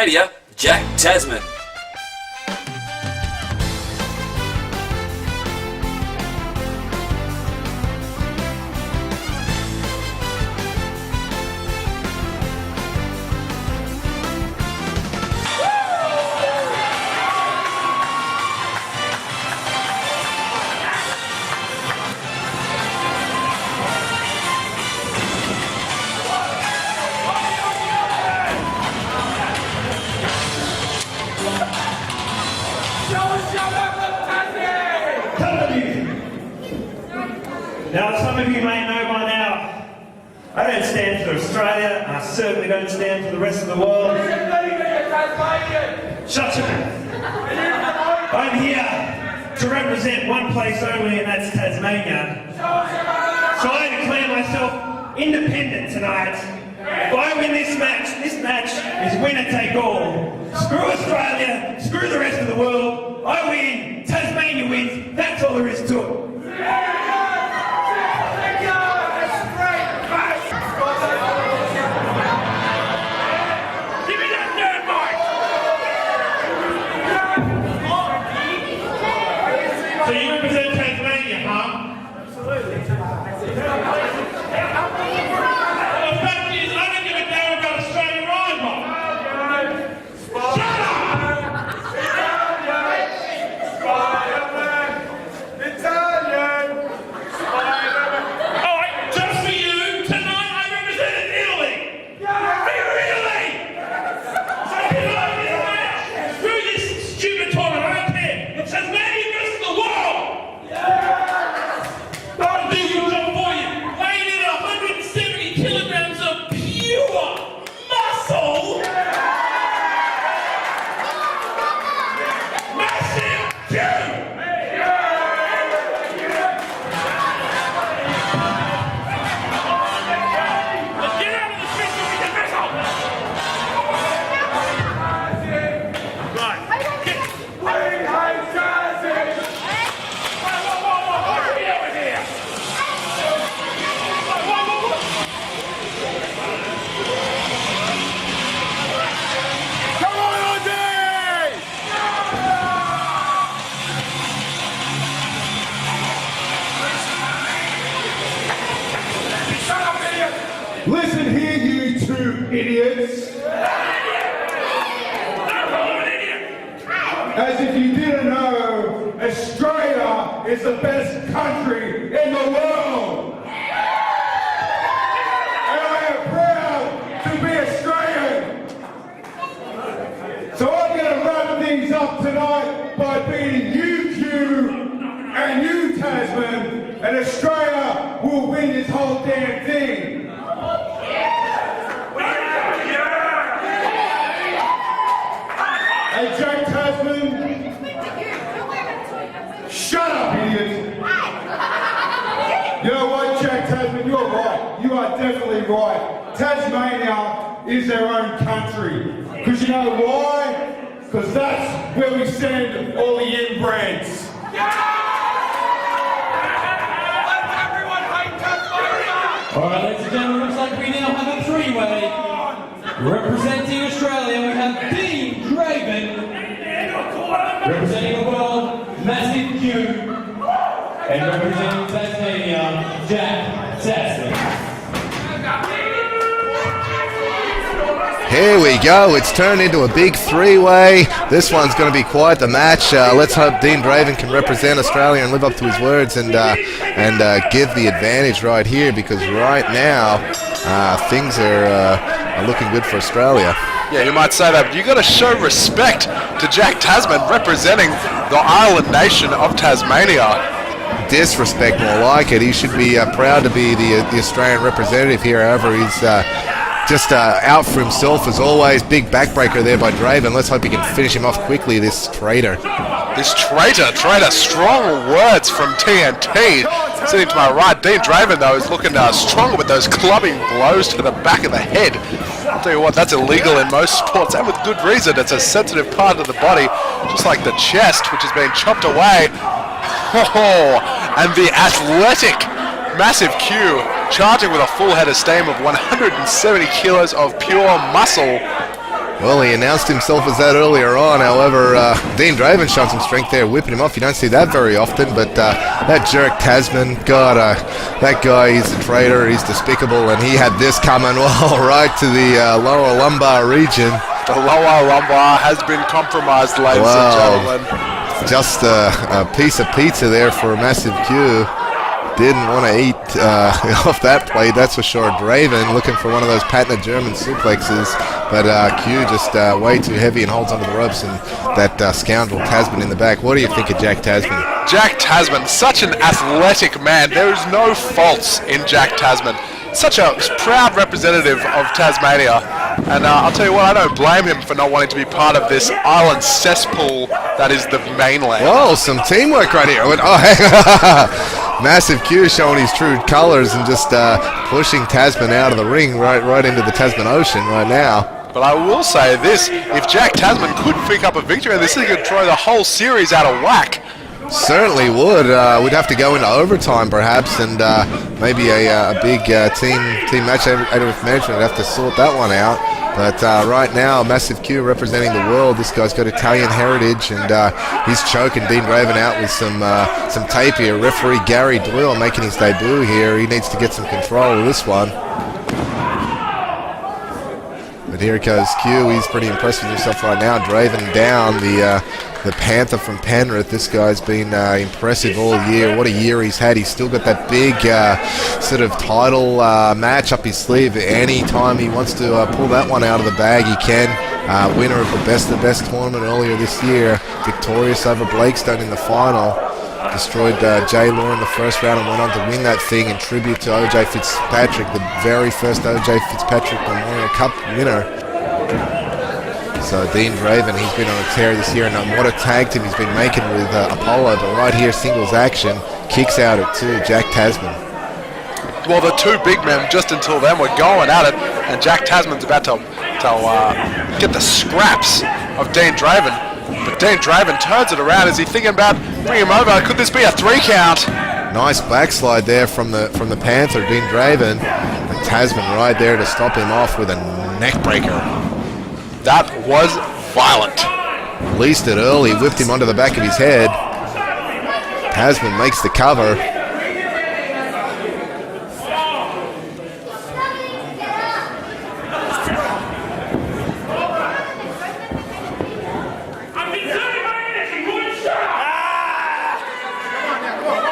Australia, Jack Tasman. Now, some of you may know by now, I don't stand for Australia, and I certainly don't stand for the rest of the world. Shut your mouth. I'm here to represent one place only, and that's Tasmania. So I declare myself independent tonight. If I win this match is winner take all. Screw Australia, screw the rest of the world. I win, Tasmania wins, that's all there is to it. So you represent Tasmania, huh? Absolutely. The fact is, I don't give a damn about Australian rival. Shut up! Italian! Alright, just for you, tonight I represented Italy! For Italy! So people over this match, screw this stupid tournament, I don't care! It's Tasmania versus the world! I'll do your job for you. Weighing in 170 kilograms of pure muscle. Massive Q. Let's get out of the streets so we can wrestle. Right. Listen here, you two idiots. As if you didn't know, Australia is the best country in the world. And I am proud to be Australian. So I'm going to wrap things up tonight by beating you, Q, and you, Tasman, and Australia will win this whole damn thing. Hey, Jack Tasman. Shut up, idiot. You know what, Jack Tasman, you're right. You are definitely right. Tasmania is their own country. Because you know why? Because that's where we send all the inbreds. Alright, ladies and gentlemen, looks like we now have a three-way. Representing Australia, we have Dean Draven. Representing the world, Massive Q. And representing Tasmania, Jack Tasman. Here we go, it's turned into a big three-way. This one's going to be quite the match. Let's hope Dean Draven can represent Australia and live up to his words and give the advantage right here, because right now things are looking good for Australia. Yeah, you might say that, but you've got to show respect to Jack Tasman representing the island nation of Tasmania. Disrespect, more like it. He should be proud to be the Australian representative here. However, he's just out for himself as always. Big backbreaker there by Draven. Let's hope he can finish him off quickly, this traitor. This traitor, strong words from TNT. Sitting to my right, Dean Draven, though, is looking stronger with those clubbing blows to the back of the head. I'll tell you what, that's illegal in most sports, and with good reason. It's a sensitive part of the body, just like the chest, which has been chopped away. Oh, and the athletic Massive Q charging with a full head of steam of 170 kilos of pure muscle. Well, he announced himself as that earlier on. However, Dean Draven showed some strength there, whipping him off. You don't see that very often, but that jerk Tasman, God, that guy, he's a traitor, he's despicable, and he had this coming right to the lower lumbar region. The lower lumbar has been compromised, ladies and gentlemen. Just a piece of pizza there for Massive Q. Didn't want to eat off that plate, that's for sure. Draven looking for one of those patented German suplexes, but Q just way too heavy and holds onto the ropes, and that scoundrel Tasman in the back. What do you think of Jack Tasman? Jack Tasman, such an athletic man. There is no faults in Jack Tasman. Such a proud representative of Tasmania. And I'll tell you what, I don't blame him for not wanting to be part of this island cesspool that is the mainland. Whoa, some teamwork right here. Oh, hey. Massive Q showing his true colors and just pushing Tasman out of the ring right into the Tasman Ocean right now. But I will say this, if Jack Tasman could pick up a victory in this, he could throw the whole series out of whack. Certainly would. We'd have to go into overtime perhaps, and maybe a big team match out of management would have to sort that one out. But right now, Massive Q representing the world. This guy's got Italian heritage, and he's choking Dean Draven out with some tape here. Referee Gary Doyle making his debut here. He needs to get some control of this one. But here goes Q. He's pretty impressed with himself right now. Draven down, the Panther from Penrith. This guy's been impressive all year. What a year he's had. He's still got that big sort of title match up his sleeve. Any time he wants to pull that one out of the bag, he can. Winner of the Best of the Best tournament earlier this year. Victorious over Blakestone in the final. Destroyed Jay Law in the first round and went on to win that thing in tribute to O.J. Fitzpatrick, the very first O.J. Fitzpatrick Memorial Cup winner. So Dean Draven, he's been on a tear this year, and what a tag team he's been making with Apollo, but right here, singles action, kicks out at 2, Jack Tasman. Well, the two big men, just until then, were going at it, and Jack Tasman's about to get the scraps of Dean Draven. But Dean Draven turns it around. Is he thinking about bringing him over? Could this be a 3 count? Nice backslide there from the Panther, Dean Draven. And Tasman right there to stop him off with a neck breaker. That was violent. Released it early, whipped him onto the back of his head. Tasman makes the cover.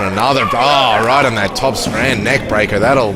Another, right on that top strand, neck breaker. That'll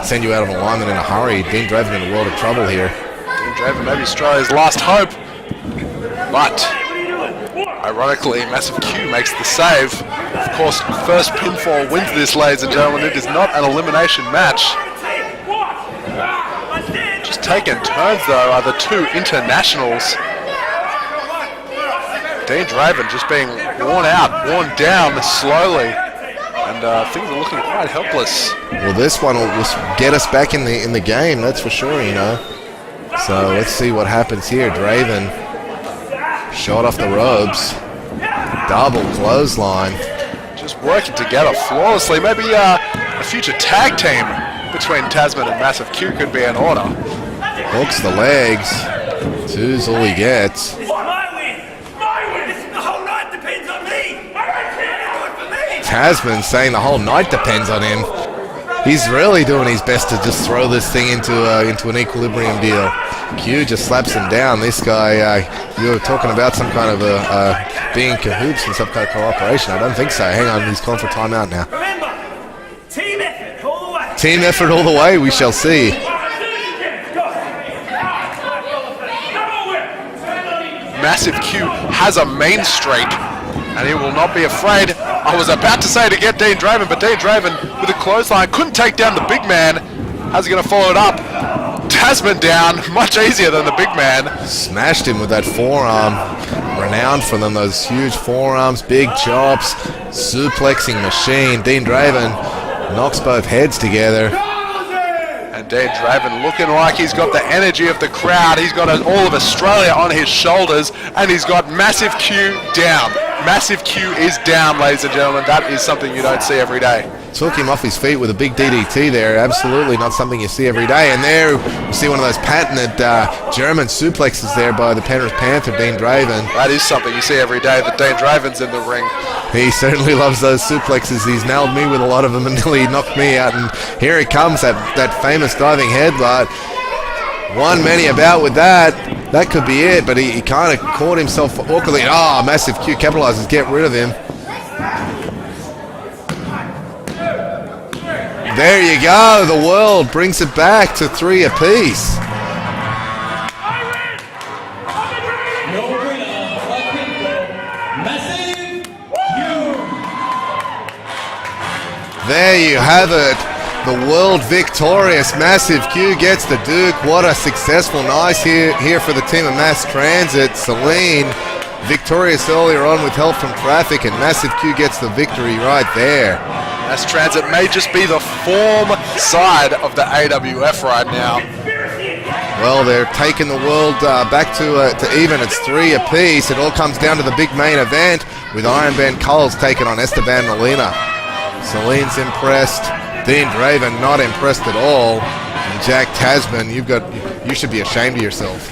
send you out of alignment in a hurry. Dean Draven in a world of trouble here. Dean Draven maybe Australia's last hope. But, ironically, Massive Q makes the save. Of course, first pinfall wins this, ladies and gentlemen. It is not an elimination match. Just taking turns, though, are the two internationals. Dean Draven just being worn out, worn down slowly, and things are looking quite helpless. Well, this one will get us back in the game, that's for sure, you know. So let's see what happens here. Draven shot off the ropes, double clothesline. Just working together flawlessly. Maybe a future tag team between Tasman and Massive Q could be in order. Hooks the legs. 2's all he gets. Tasman saying the whole night depends on him. He's really doing his best to just throw this thing into an equilibrium deal. Q just slaps him down. This guy, you were talking about some kind of being in cahoots and some kind of cooperation. I don't think so. Hang on, he's calling for timeout now. Remember, team effort all the way. Team effort all the way, we shall see. Massive Q has a main streak, and he will not be afraid. I was about to say to get Dean Draven, but Dean Draven with a clothesline couldn't take down the big man. How's he going to follow it up? Tasman down, much easier than the big man. Smashed him with that forearm. Renowned for them, those huge forearms, big chops, suplexing machine. Dean Draven knocks both heads together. And Dean Draven looking like he's got the energy of the crowd. He's got all of Australia on his shoulders, and he's got Massive Q down. Massive Q is down, ladies and gentlemen. That is something you don't see every day. Took him off his feet with a big DDT there. Absolutely not something you see every day. And there you see one of those patented German suplexes there by the Penrith Panther, Dean Draven. That is something you see every day, that Dean Draven's in the ring. He certainly loves those suplexes. He's nailed me with a lot of them until he knocked me out. And here it comes, that famous diving headbutt. One many about with that. That could be it, but he kind of caught himself awkwardly. Oh, Massive Q capitalizes, get rid of him. There you go. The world brings it back to 3 apiece. Your winner by pinfall, Massive Q. There you have it. The world victorious Massive Q gets the Duke. What a successful night here for the team of Mass Transit. Celine victorious earlier on with help from traffic, and Massive Q gets the victory right there. Mass Transit may just be the form side of the AWF right now. Well, they're taking the world back to even. It's 3 apiece. It all comes down to the big main event with Iron Ben Coles taking on Esteban Molina. Celine's impressed. Dean Draven not impressed at all. And Jack Tasman, you should be ashamed of yourself.